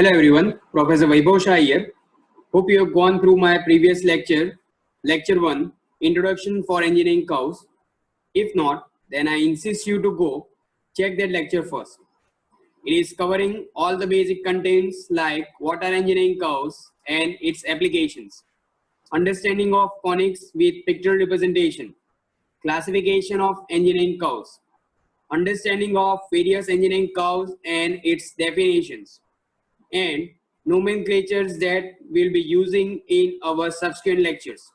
Hello everyone, Professor Vaibhav Shah here. Hope you have gone through my previous lecture, Lecture 1, Introduction for Engineering Curves. If not, then I insist you to go check that lecture first. It is covering all the basic contents like what are engineering curves and its applications, understanding of conics with pictorial representation, classification of engineering curves, understanding of various engineering curves and its definitions, and nomenclatures that we'll be using in our subsequent lectures.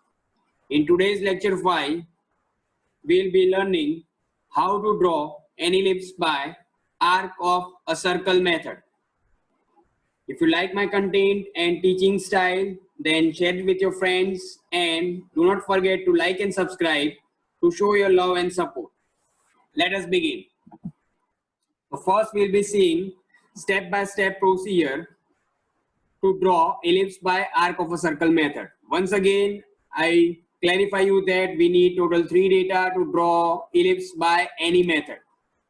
In today's lecture 5, we'll be learning how to draw an ellipse by arc of a circle method. If you like my content and teaching style, then share it with your friends and do not forget to like and subscribe to show your love and support. Let us begin. So first we'll be seeing step-by-step procedure to draw ellipse by arc of a circle method. Once again, I clarify you that we need total 3 data to draw ellipse by any method: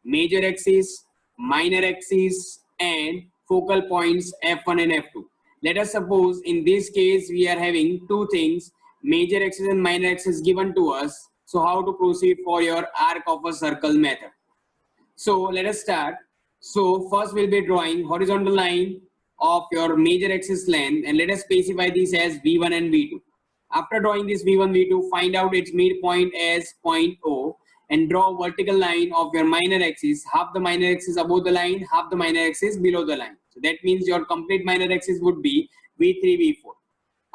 major axis, minor axis, and focal points F1 and F2. Let us suppose in this case we are having two things, major axis and minor axis given to us. So how to proceed for your arc of a circle method? So let us start. So first we'll be drawing horizontal line of your major axis length, and let us specify this as V1 and V2. After drawing this V1, V2, find out its midpoint as point O and draw vertical line of your minor axis, half the minor axis above the line, half the minor axis below the line. So that means your complete minor axis would be V3, V4.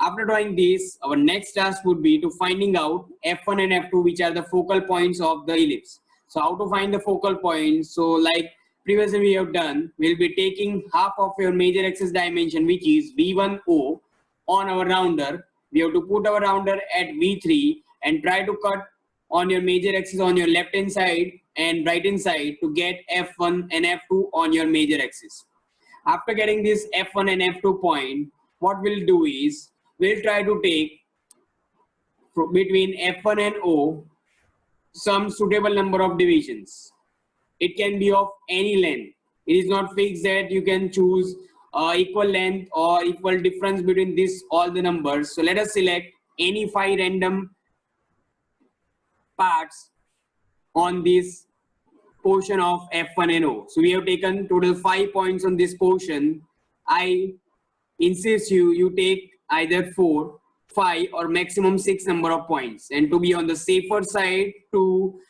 After drawing this, our next task would be to finding out F1 and F2, which are the focal points of the ellipse. So how to find the focal points? So like previously we have done, we'll be taking half of your major axis dimension, which is V1O, on our rounder. We have to put our rounder at V3 and try to cut on your major axis on your left hand side and right hand side to get F1 and F2 on your major axis. After getting this F1 and F2 point, what we'll do is we'll try to take between F1 and O some suitable number of divisions. It can be of any length. It is not fixed that you can choose equal length or equal difference between this all the numbers. So let us select any 5 random parts on this portion of F1 and O. So we have taken total 5 points on this portion. I insist you take either 4, 5 or maximum 6 number of points, and to be on the safer side, to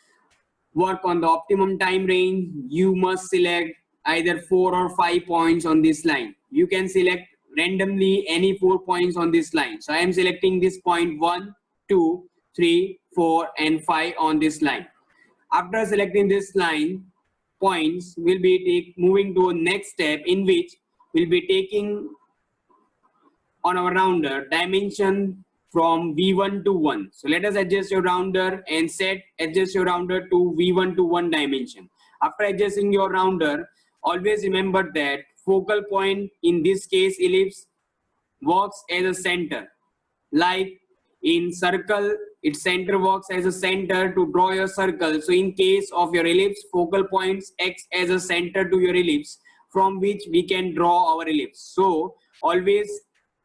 work on the optimum time range, you must select either 4 or 5 points on this line. You can select randomly any 4 points on this line. So I am selecting this point 1, 2, 3, 4 and 5 on this line. After selecting this line points, we'll be moving to a next step in which we'll be taking on our rounder dimension from V1 to 1. So let us adjust your rounder and adjust your rounder to V1 to 1 dimension. After adjusting your rounder, always remember that focal point, in this case ellipse, works as a center. Like in circle, its center works as a center to draw your circle. So in case of your ellipse, focal points acts as a center to your ellipse from which we can draw our ellipse. So always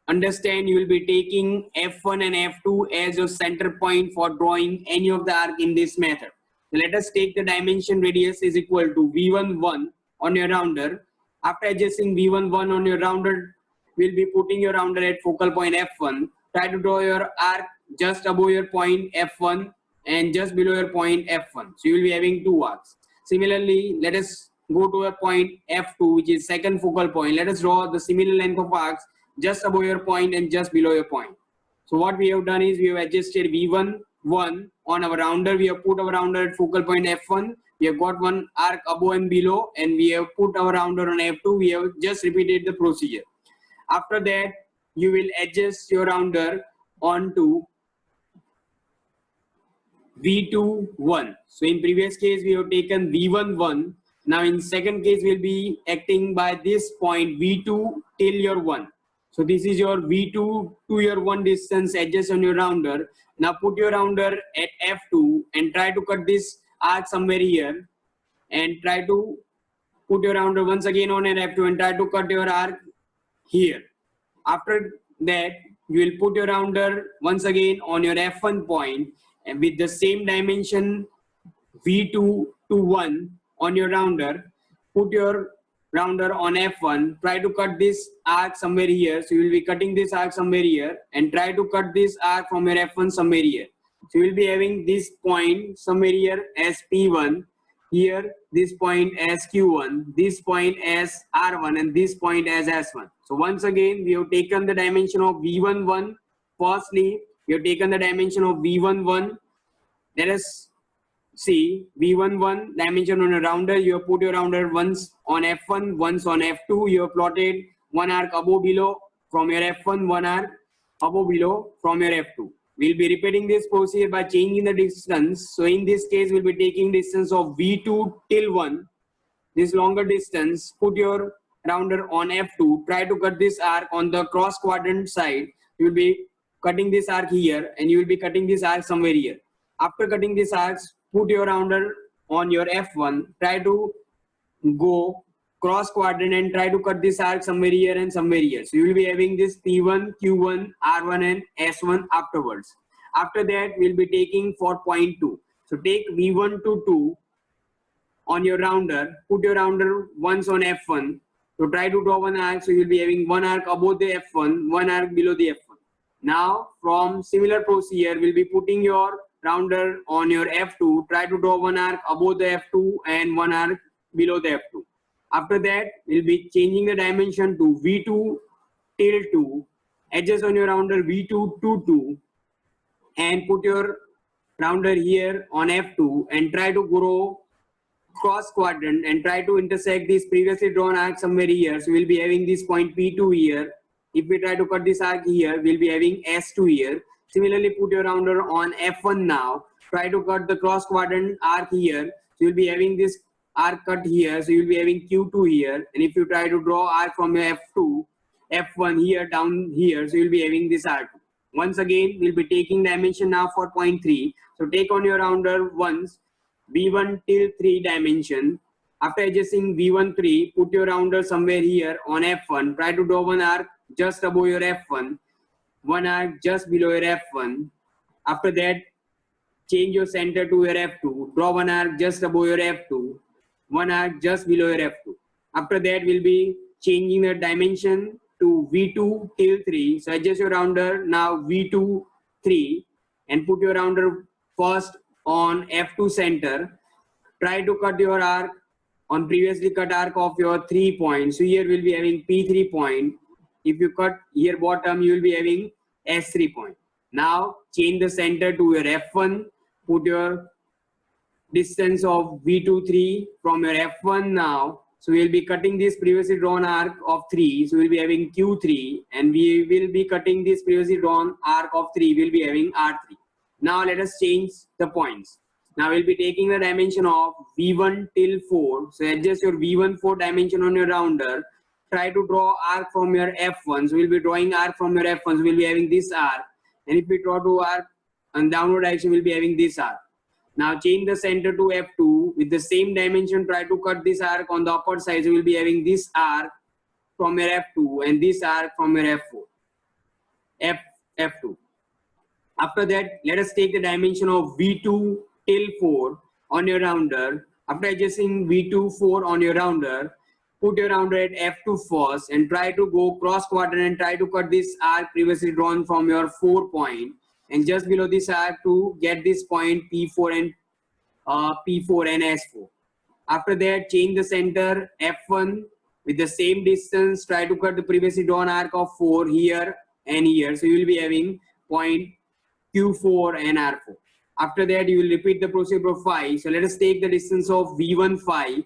understand, you will be taking F1 and F2 as your center point for drawing any of the arc in this method. So let us take the dimension radius is equal to V1, 1 on your rounder. After adjusting V1, 1 on your rounder, we'll be putting your rounder at focal point F1. Try to draw your arc just above your point F1 and just below your point F1. So you will be having 2 arcs. Similarly, let us go to a point F2, which is second focal point. Let us draw the similar length of arcs just above your point and just below your point. So what we have done is we have adjusted V1, 1 on our rounder. We have put our rounder at focal point F1. We have got 1 arc above and below, and we have put our rounder on F2. We have just repeated the procedure. After that, you will adjust your rounder onto V2, 1. So in previous case, we have taken V1, 1. Now in second case, we'll be acting by this point V2 till your 1. So this is your V2 to your 1 distance, adjust on your rounder. Now put your rounder at F2 and try to cut this arc somewhere here, and try to put your rounder once again on an F2 and try to cut your arc here. After that, you will put your rounder once again on your F1 point, and with the same dimension V2 to 1 on your rounder, put your rounder on F1, try to cut this arc somewhere here. So you will be cutting this arc somewhere here and try to cut this arc from your F1 somewhere here. So you will be having this point somewhere here as P1, here this point as Q1, this point as R1, and this point as S1. So once again, we have taken the dimension of V11. Firstly, we have taken the dimension of V11. Let us see V11 dimension on a rounder. You have put your rounder once on F1, once on F2. You have plotted one arc above below from your F1, one arc above below from your F2. We'll be repeating this procedure by changing the distance. So in this case, we'll be taking distance of V2 till 1. This longer distance, put your rounder on F2. Try to cut this arc on the cross quadrant side. You will be cutting this arc here and you will be cutting this arc somewhere here. After cutting this arcs, put your rounder on your F1. Try to go cross quadrant and try to cut this arc somewhere here and somewhere here. So you will be having this P1, Q1, R1 and S1 afterwards. After that, we'll be taking for point 2. So take V1 to 2 on your rounder. Put your rounder once on F1. So try to draw one arc. So you'll be having one arc above the F1, one arc below the F1. Now from similar procedure, we'll be putting your rounder on your F2. Try to draw one arc above the F2 and one arc below the F2. After that, we'll be changing the dimension to V2 till 2. Adjust on your rounder V2 to 2 and put your rounder here on F2 and try to grow cross quadrant and try to intersect this previously drawn arc somewhere here. So we'll be having this point P2 here. If we try to cut this arc here, we'll be having S2 here. Similarly, put your rounder on F1 now. Try to cut the cross quadrant arc here. So you'll be having this arc cut here. So you'll be having Q2 here. And if you try to draw arc from your F2, F1 here down here, so you'll be having this arc. Once again, we'll be taking dimension now for point 3. So take on your rounder once V1 till 3 dimension. After adjusting V1 3, put your rounder somewhere here on F1. Try to draw one arc just above your F1, one arc just below your F1. After that, change your center to your F2. Draw one arc just above your F2, one arc just below your F2. After that, we'll be changing the dimension to V2 till 3. So adjust your rounder now V2 3 and put your rounder first on F2 center. Try to cut your arc on previously cut arc of your 3 points. So here we'll be having P3 point. If you cut here bottom, you will be having S3 point. Now change the center to your F1. Put your distance of V23 from your F1 now. So we'll be cutting this previously drawn arc of 3. So we'll be having Q3 and we will be cutting this previously drawn arc of 3. We'll be having R3. Now let us change the points. Now we'll be taking the dimension of V1 till 4. So adjust your V1 4 dimension on your rounder. Try to draw arc from your F1. So we'll be drawing arc from your F1. So we'll be having this arc. And if we draw to arc in downward direction, we'll be having this arc. Now change the center to F2 with the same dimension. Try to cut this arc on the upper side. So we'll be having this arc from your F2 and this arc from your F4, F2. After that, let us take the dimension of V2 till 4 on your rounder. After adjusting V2 4 on your rounder, put your rounder at F2 first and try to go cross quadrant and try to cut this arc previously drawn from your 4 point and just below this arc to get this point P4 and S4. After that, change the center F1 with the same distance. Try to cut the previously drawn arc of 4 here and here. So you will be having point Q4 and R4. After that, you will repeat the procedure for 5. So let us take the distance of V1 5.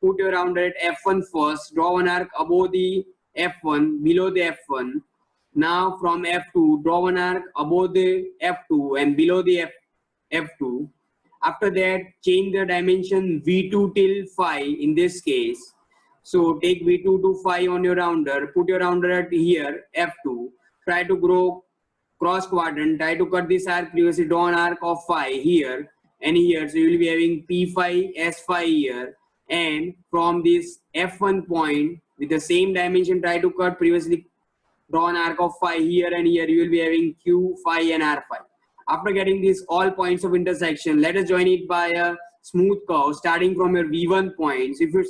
Put your rounder at F1 first. Draw one arc above the F1, below the F1. Now from F2, draw one arc above the F2 and below the F2. After that, change the dimension V2 till 5 in this case. So take V2 to 5 on your rounder. Put your rounder at here, F2. Try to grow cross quadrant. Try to cut this arc, previously drawn arc of 5 here and here. So you will be having P5, S5 here. And from this F1 point, with the same dimension, try to cut previously drawn arc of phi here and here. You will be having Q, phi and R phi. After getting these all points of intersection, let us join it by a smooth curve starting from your V1 points. If you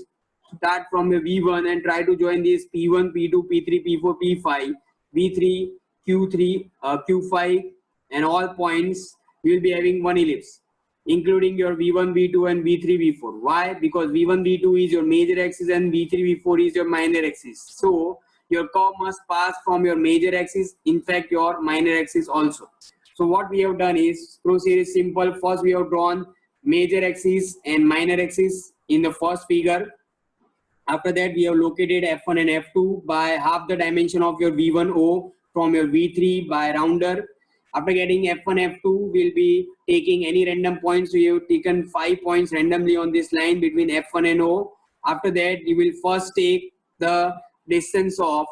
start from your V1 and try to join these P1, P2, P3, P4, P5, V3, Q3, Q5 and all points, you will be having one ellipse, including your V1, V2 and V3, V4. Why? Because V1, V2 is your major axis and V3, V4 is your minor axis. So your curve must pass from your major axis, in fact your minor axis also. So what we have done is, procedure is simple. First we have drawn major axis and minor axis in the first figure. After that we have located F1 and F2 by half the dimension of your V1O from your V3 by rounder. After getting F1, F2, we'll be taking any random points. So you have taken 5 points randomly on this line between F1 and O. After that, you will first take the distance of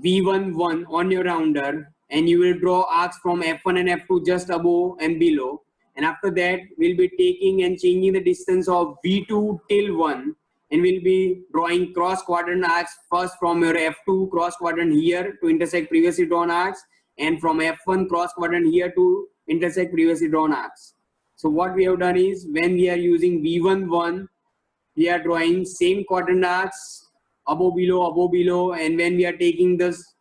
V11 on your rounder and you will draw arcs from F1 and F2 just above and below. And after that, we'll be taking and changing the distance of V2 till 1 and we'll be drawing cross quadrant arcs first from your F2 cross quadrant here to intersect previously drawn arcs, and from F1 cross quadrant here to intersect previously drawn arcs. So what we have done is, when we are using V11, we are drawing same quadrant arcs above below, and when we are taking this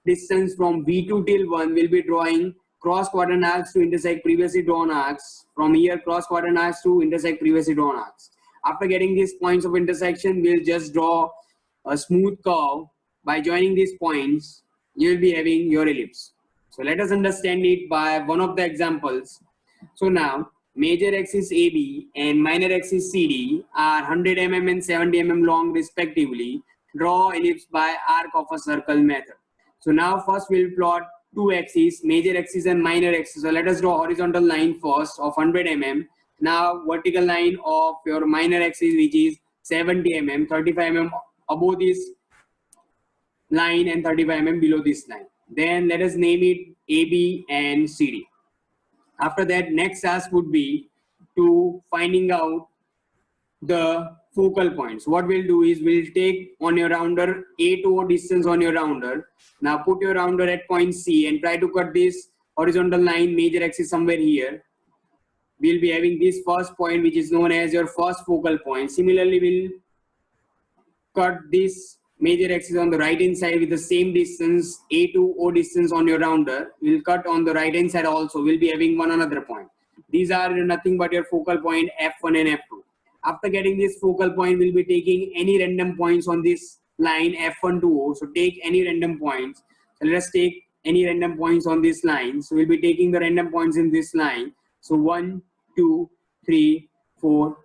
distance from V2 till 1, we'll be drawing cross quadrant arcs to intersect previously drawn arcs. From here, cross quadrant arcs to intersect previously drawn arcs. After getting these points of intersection, we'll just draw a smooth curve. By joining these points, you will be having your ellipse. So let us understand it by one of the examples. So now, major axis AB and minor axis CD are 100 mm and 70 mm long respectively. Draw ellipse by arc of a circle method. So now first we'll plot two axes, major axis and minor axis. So let us draw horizontal line first of 100 mm. Now vertical line of your minor axis, which is 70 mm, 35 mm above this line and 35 mm below this line. Then let us name it AB and CD. After that, next task would be to finding out the focal points. What we'll do is, we'll take on your rounder A to O distance on your rounder. Now put your rounder at point C and try to cut this horizontal line major axis somewhere here. We'll be having this first point, which is known as your first focal point. Similarly, we'll cut this major axis on the right hand side with the same distance, A to O distance on your rounder. We'll cut on the right hand side also. We'll be having one another point. These are nothing but your focal point F1 and F2. After getting this focal point, we'll be taking any random points on this line F1 to O. So take any random points. So let us take any random points on this line. So we'll be taking the random points in this line. So 1, 2, 3, 4.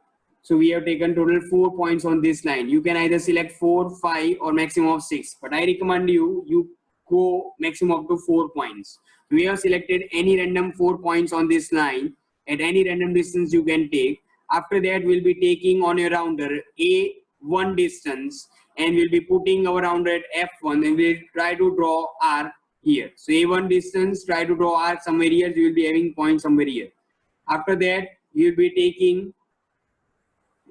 So we have taken total 4 points on this line. You can either select 4, 5 or maximum of 6. But I recommend you go maximum up to 4 points. We have selected any random 4 points on this line. At any random distance you can take. After that, we'll be taking on your rounder A1 distance and we'll be putting our rounder at F1 and we'll try to draw arc here. So A1 distance, try to draw arc somewhere here. You will be having point somewhere here. After that, you'll be taking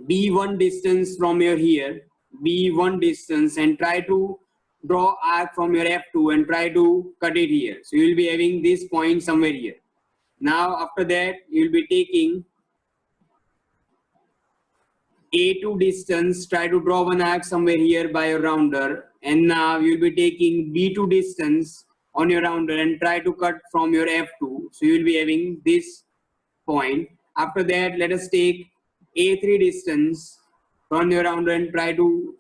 B1 distance from your here, B1 distance, and try to draw arc from your F2 and try to cut it here. So you will be having this point somewhere here. Now after that, you will be taking A2 distance, try to draw one arc somewhere here by your rounder, and now you will be taking B2 distance on your rounder and try to cut from your F2. So you will be having this point. After that, let us take A3 distance from your rounder and try to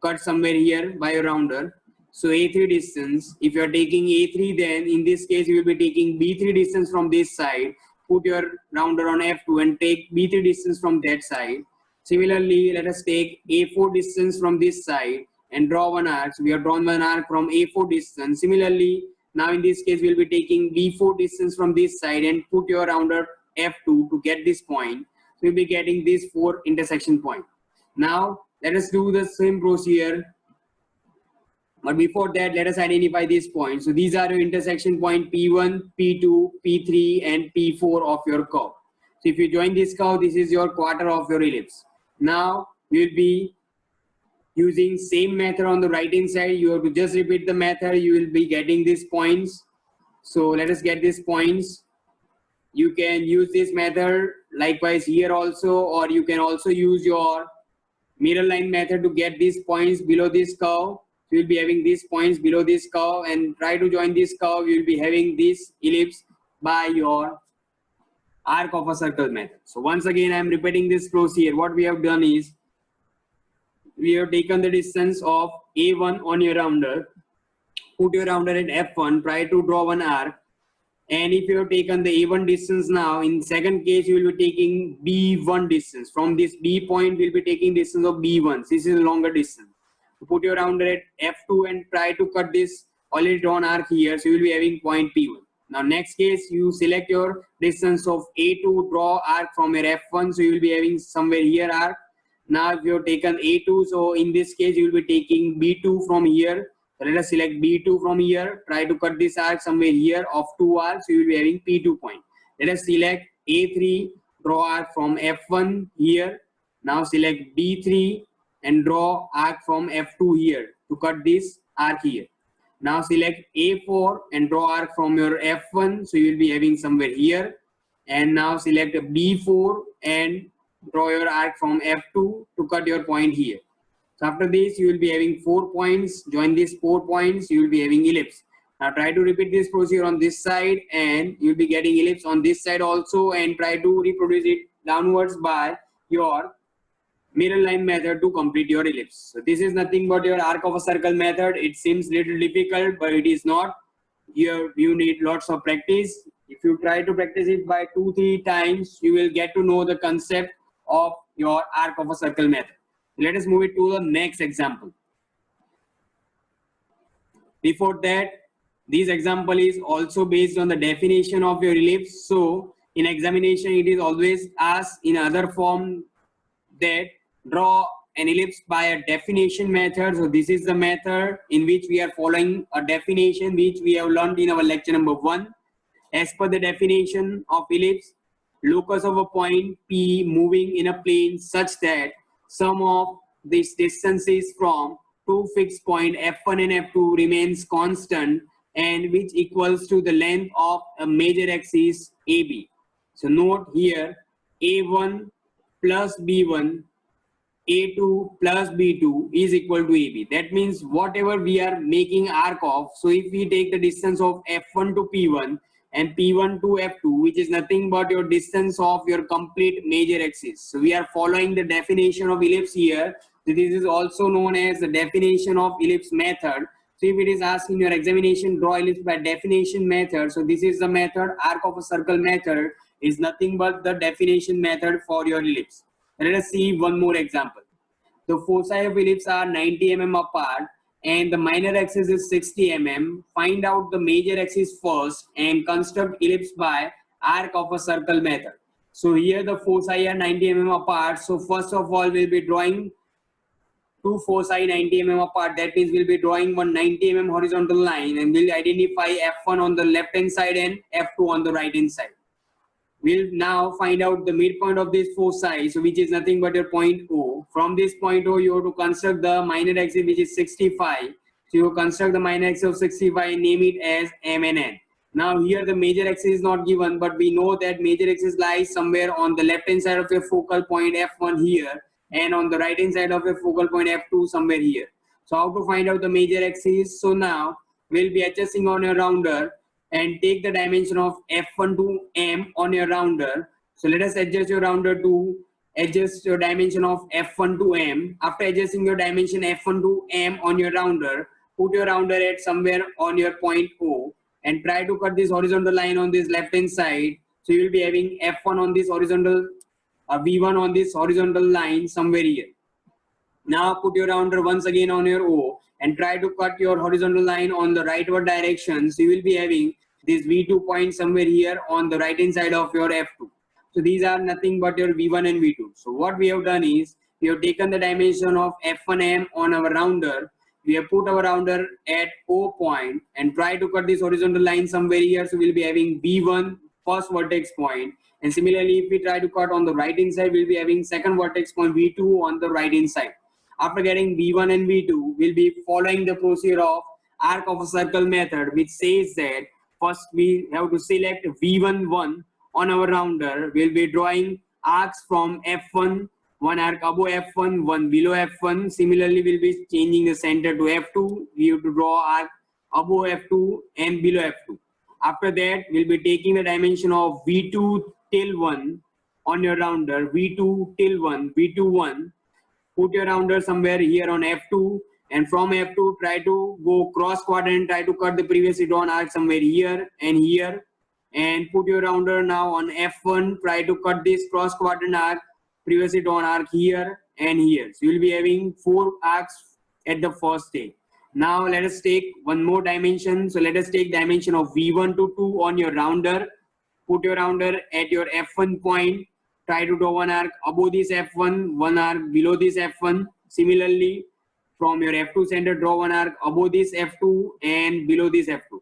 cut somewhere here by your rounder. So A3 distance, if you are taking A3, then in this case you will be taking B3 distance from this side. Put your rounder on F2 and take B3 distance from that side. Similarly, let us take A4 distance from this side and draw one arc. So we have drawn one arc from A4 distance. Similarly, now in this case, we'll be taking B4 distance from this side and put your rounder F2 to get this point. So we'll be getting these 4 intersection points. Now, let us do the same procedure. But before that, let us identify these points. So these are your intersection point P1, P2, P3, and P4 of your curve. So if you join this curve, this is your quarter of your ellipse. Now you will be using same method on the right hand side. You have to just repeat the method. You will be getting these points. So let us get these points. You can use this method likewise here also, or you can also use your mirror line method to get these points below this curve. So you will be having these points below this curve, and try to join this curve. You will be having this ellipse by your arc of a circle method. So once again, I am repeating this procedure. What we have done is we have taken the distance of A1 on your rounder, put your rounder at F1, try to draw one arc. And if you have taken the A1 distance now, in second case, you will be taking B1 distance. From this B point, we will be taking distance of B1. This is a longer distance. You put your rounder at F2 and try to cut this already drawn arc here. So you will be having point P1. Now next case, you select your distance of A2, draw arc from your F1. So you will be having somewhere here arc. Now if you have taken A2, so in this case, you will be taking B2 from here. So let us select B2 from here. Try to cut this arc somewhere here of 2 arcs. So you will be having P2 point. Let us select A3, draw arc from F1 here. Now select B3 and draw arc from F2 here to cut this arc here. Now select A4 and draw arc from your F1. So you will be having somewhere here. And now select B4 and draw your arc from F2 to cut your point here. So after this, you will be having 4 points. Join these 4 points, you will be having ellipse. Now try to repeat this procedure on this side, and you will be getting ellipse on this side also, and try to reproduce it downwards by your mirror line method to complete your ellipse. So this is nothing but your arc of a circle method. It seems little difficult, but it is not. You need lots of practice. If you try to practice it by 2-3 times, you will get to know the concept of your arc of a circle method. Let us move it to the next example. Before that, this example is also based on the definition of your ellipse. So in examination, it is always asked in other form that draw an ellipse by a definition method. So this is the method in which we are following a definition which we have learned in our lecture number 1. As per the definition of ellipse, locus of a point P moving in a plane such that sum of these distances from two fixed point F1 and F2 remains constant, and which equals to the length of a major axis AB. So note here, A1 plus B1, A2 plus B2 is equal to AB. That means whatever we are making arc of, so if we take the distance of F1 to P1 and P1 to F2, which is nothing but your distance of your complete major axis. So we are following the definition of ellipse here. So this is also known as the definition of ellipse method. So if it is asked in your examination, draw ellipse by definition method. So this is the method. Arc of a circle method is nothing but the definition method for your ellipse. Let us see one more example. The foci of ellipse are 90 mm apart, and the minor axis is 60 mm. Find out the major axis first and construct ellipse by arc of a circle method. So here the foci are 90 mm apart. So first of all, we'll be drawing two foci 90 mm apart. That means we'll be drawing one 90 mm horizontal line, and we'll identify F1 on the left hand side and F2 on the right hand side. We'll now find out the midpoint of this foci, so which is nothing but your point O. From this point O, you have to construct the minor axis, which is 65. So you construct the minor axis of 65 and name it as M and N. Now here the major axis is not given, but we know that major axis lies somewhere on the left hand side of your focal point F1 here, and on the right hand side of your focal point F2 somewhere here. So how to find out the major axis? So now we'll be adjusting on your rounder and take the dimension of F1 to M on your rounder. So let us adjust your rounder to adjust your dimension of F1 to M. After adjusting your dimension F1 to M on your rounder, put your rounder at somewhere on your point O and try to cut this horizontal line on this left hand side. So you will be having F1 on this horizontal, V1 on this horizontal line somewhere here. Now put your rounder once again on your O and try to cut your horizontal line on the rightward direction. So you will be having this V2 point somewhere here on the right hand side of your F2. So these are nothing but your V1 and V2. So what we have done is we have taken the dimension of F1M on our rounder. We have put our rounder at O point and try to cut this horizontal line somewhere here. So we'll be having V1 first vertex point. And similarly, if we try to cut on the right hand side, we'll be having second vertex point V2 on the right hand side. After getting V1 and V2, we'll be following the procedure of arc of a circle method, which says that first we have to select V1 on our rounder. We'll be drawing arcs from F1, one arc above F1, one below F1. Similarly, we'll be changing the center to F2. We have to draw arc above F2 and below F2. After that, we'll be taking the dimension of V2 till 1 on your rounder, V2 till 1, V2 1. Put your rounder somewhere here on F2, and from F2 try to go cross quadrant, try to cut the previously drawn arc somewhere here and here, and put your rounder now on F1, try to cut this cross quadrant arc, previously drawn arc here and here. So you'll be having 4 arcs at the first stage. Now let us take one more dimension. So let us take dimension of V1 to 2 on your rounder. Put your rounder at your F1 point. Try to draw one arc above this F1, one arc below this F1. Similarly, from your F2 center, draw one arc above this F2 and below this F2.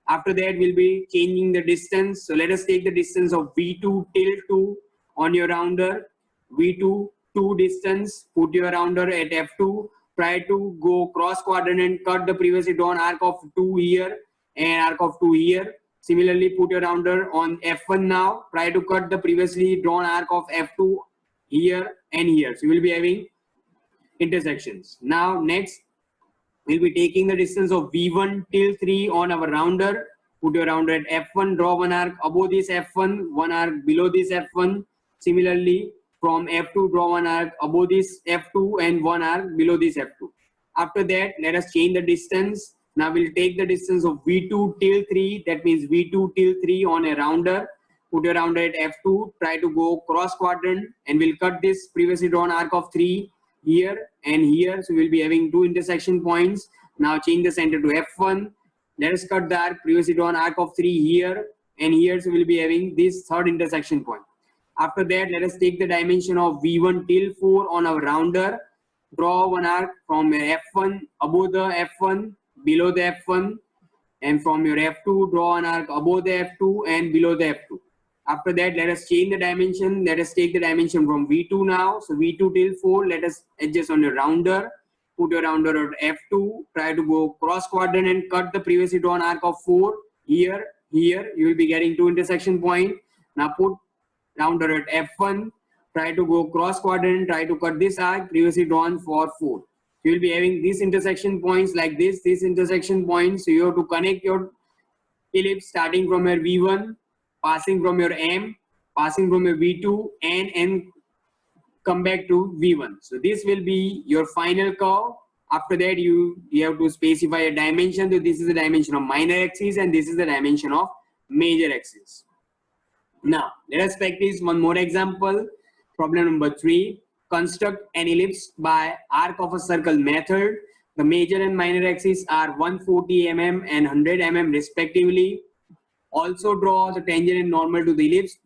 After that, we'll be changing the distance. So let us take the distance of V2 till 2 on your rounder. V2, 2 distance. Put your rounder at F2. Try to go cross quadrant and cut the previously drawn arc of 2 here and arc of 2 here. Similarly, put your rounder on F1 now. Try to cut the previously drawn arc of F2 here and here. So we'll be having intersections. Now next, we'll be taking the distance of V1 till 3 on our rounder. Put your rounder at F1. Draw one arc above this F1, one arc below this F1. Similarly, from F2, draw one arc above this F2 and one arc below this F2. After that, let us change the distance. Now we'll take the distance of V2 till 3. That means V2 till 3 on a rounder. Put your rounder at F2. Try to go cross quadrant and we'll cut this previously drawn arc of 3 here and here. So we'll be having 2 intersection points. Now change the center to F1. Let us cut the arc, previously drawn arc of 3 here and here. So we'll be having this third intersection point. After that, let us take the dimension of V1 till 4 on our rounder. Draw one arc from your F1 above the F1, below the F1, and from your F2, draw an arc above the F2 and below the F2. After that, let us change the dimension. Let us take the dimension from V2 now. So V2 till 4, let us adjust on your rounder. Put your rounder at F2. Try to go cross quadrant and cut the previously drawn arc of 4 here, here. You will be getting 2 intersection point. Now put rounder at F1. Try to go cross quadrant. Try to cut this arc previously drawn for 4. You will be having these intersection points like this, these intersection points. So you have to connect your ellipse starting from your V1, passing from your M, passing from your V2, and come back to V1. So this will be your final curve. After that, you have to specify a dimension. So this is the dimension of minor axis and this is the dimension of major axis. Now, let us practice one more example. Problem number 3. Construct an ellipse by arc of a circle method. The major and minor axes are 140 mm and 100 mm respectively. Also draw the tangent and normal to the ellipse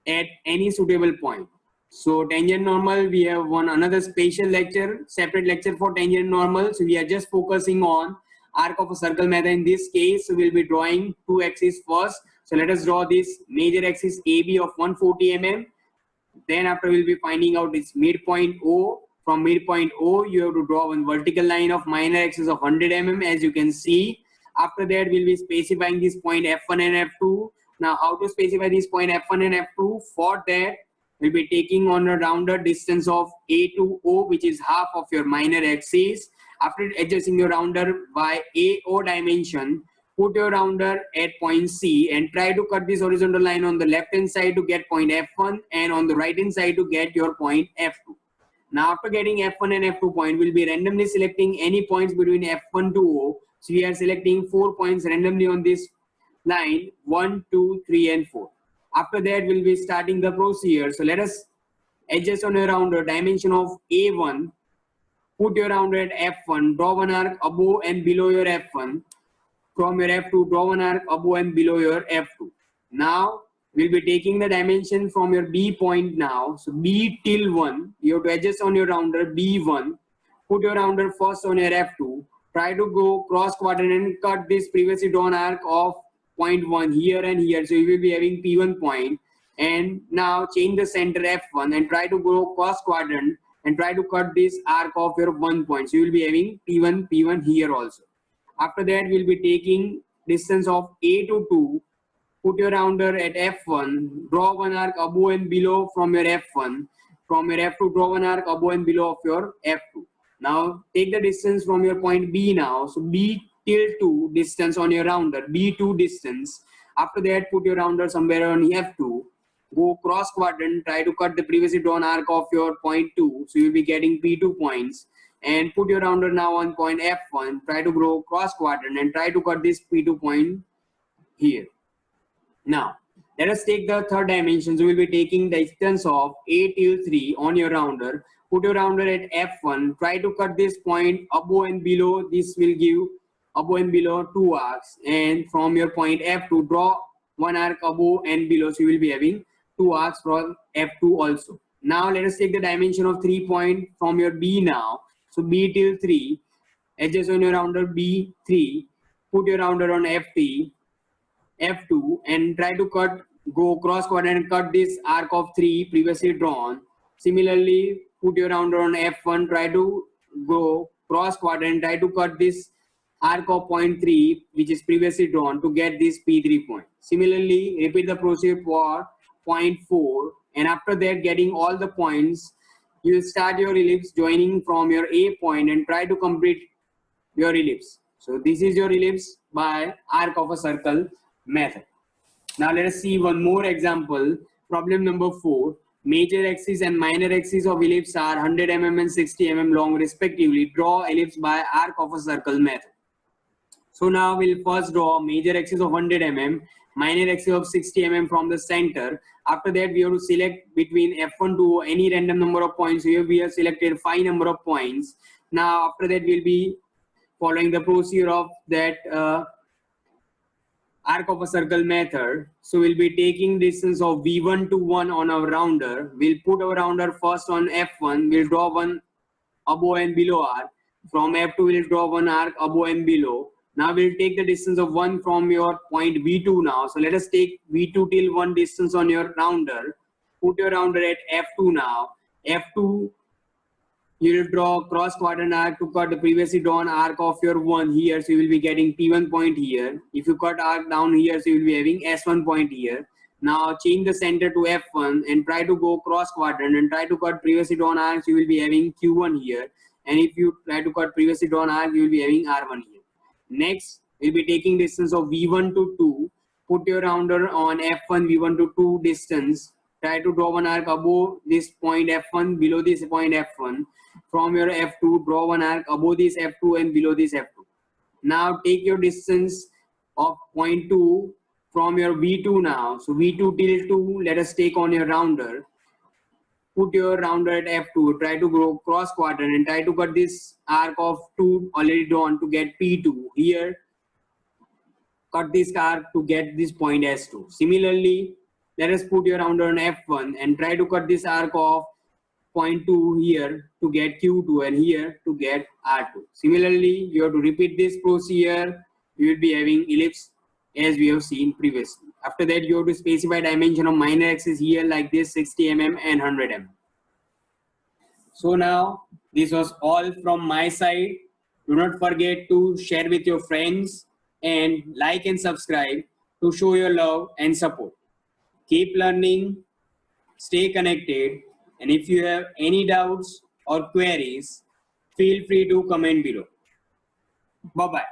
at any suitable point. So tangent normal, we have another special lecture, separate lecture for tangent normal. So we are just focusing on arc of a circle method. In this case, so we'll be drawing 2 axes first. So let us draw this major axis AB of 140 mm. Then after we'll be finding out its midpoint O. From midpoint O, you have to draw one vertical line of minor axis of 100 mm as you can see. After that, we'll be specifying this point F1 and F2. Now, how to specify this point F1 and F2? For that, we'll be taking on a rounder distance of A to O, which is half of your minor axis. After adjusting your rounder by AO dimension, put your rounder at point C and try to cut this horizontal line on the left hand side to get point F1 and on the right hand side to get your point F2. Now after getting F1 and F2 point, we'll be randomly selecting any points between F1 to O. So we are selecting 4 points randomly on this line, 1, 2, 3 and 4. After that, we'll be starting the procedure. So let us adjust on your rounder dimension of A1. Put your rounder at F1, draw one arc above and below your F1. From your F2, draw one arc above and below your F2. Now, we'll be taking the dimension from your B point now. So B till 1, you have to adjust on your rounder B1. Put your rounder first on your F2. Try to go cross quadrant and cut this previously drawn arc of point 1 here and here. So you will be having P1 point. And now change the center F1 and try to go cross quadrant and try to cut this arc of your 1 point. So you will be having P1, P1 here also. After that, we'll be taking distance of A to 2. Put your rounder at F1. Draw one arc above and below from your F1. From your F2, draw one arc above and below of your F2. Now take the distance from your point B now. So B till 2 distance on your rounder. B2 distance. After that, put your rounder somewhere on F2. Go cross quadrant. Try to cut the previously drawn arc of your point 2. So you'll be getting P2 points. And put your rounder now on point F1. Try to go cross quadrant and try to cut this P2 point here. Now, let us take the third dimension. So we'll be taking the distance of A till 3 on your rounder. Put your rounder at F1. Try to cut this point above and below. This will give above and below 2 arcs. And from your point F2, draw one arc above and below. So you will be having 2 arcs from F2 also. Now let us take the dimension of 3 point from your B now. So B till 3. Adjust on your rounder B3. Put your rounder on F2 and try to go cross quadrant and cut this arc of 3 previously drawn. Similarly, put your rounder on F1, try to go cross quadrant, try to cut this arc of point 3 which is previously drawn to get this P3 point. Similarly, repeat the procedure for point 4, and after that, getting all the points, you will start your ellipse joining from your A point and try to complete your ellipse. So this is your ellipse by arc of a circle method. Now let us see one more example. Problem number 4. Major axis and minor axis of ellipse are 100 mm and 60 mm long respectively. Draw ellipse by arc of a circle method. So now we'll first draw major axis of 100 mm, minor axis of 60 mm from the center. After that, we have to select between F1 to any random number of points. Here we have selected 5 number of points. Now after that, we'll be following the procedure of that arc of a circle method. So we'll be taking distance of V1 to 1 on our rounder. We'll put our rounder first on F1. We'll draw one above and below arc. From F2, we'll draw one arc above and below. Now we'll take the distance of 1 from your point V2 now. So let us take V2 till 1 distance on your rounder. Put your rounder at F2 now. F2, you will draw cross quadrant arc to cut the previously drawn arc of your 1 here. So you will be getting P1 point here. If you cut arc down here, so you will be having S1 point here. Now change the center to F1 and try to go cross quadrant and try to cut previously drawn arcs. You will be having Q1 here. And if you try to cut previously drawn arc, you will be having R1 here. Next, we'll be taking distance of V1 to 2. Put your rounder on F1, V1 to 2 distance. Try to draw one arc above this point F1, below this point F1. From your F2, draw one arc above this F2 and below this F2. Now take your distance of point 2 from your V2 now. So V2 till 2, let us take on your rounder. Put your rounder at F2, try to go cross quadrant and try to cut this arc of 2 already drawn to get P2. Here, cut this arc to get this point S2. Similarly, let us put your rounder on F1 and try to cut this arc of point 2 here to get Q2 and here to get R2. Similarly, you have to repeat this procedure. You will be having ellipse as we have seen previously. After that, you have to specify dimension of minor axis here like this 60 mm and 100 mm. So now this was all from my side. Do not forget to share with your friends and like and subscribe to show your love and support. Keep learning, stay connected, and if you have any doubts or queries, feel free to comment below. Bye-bye.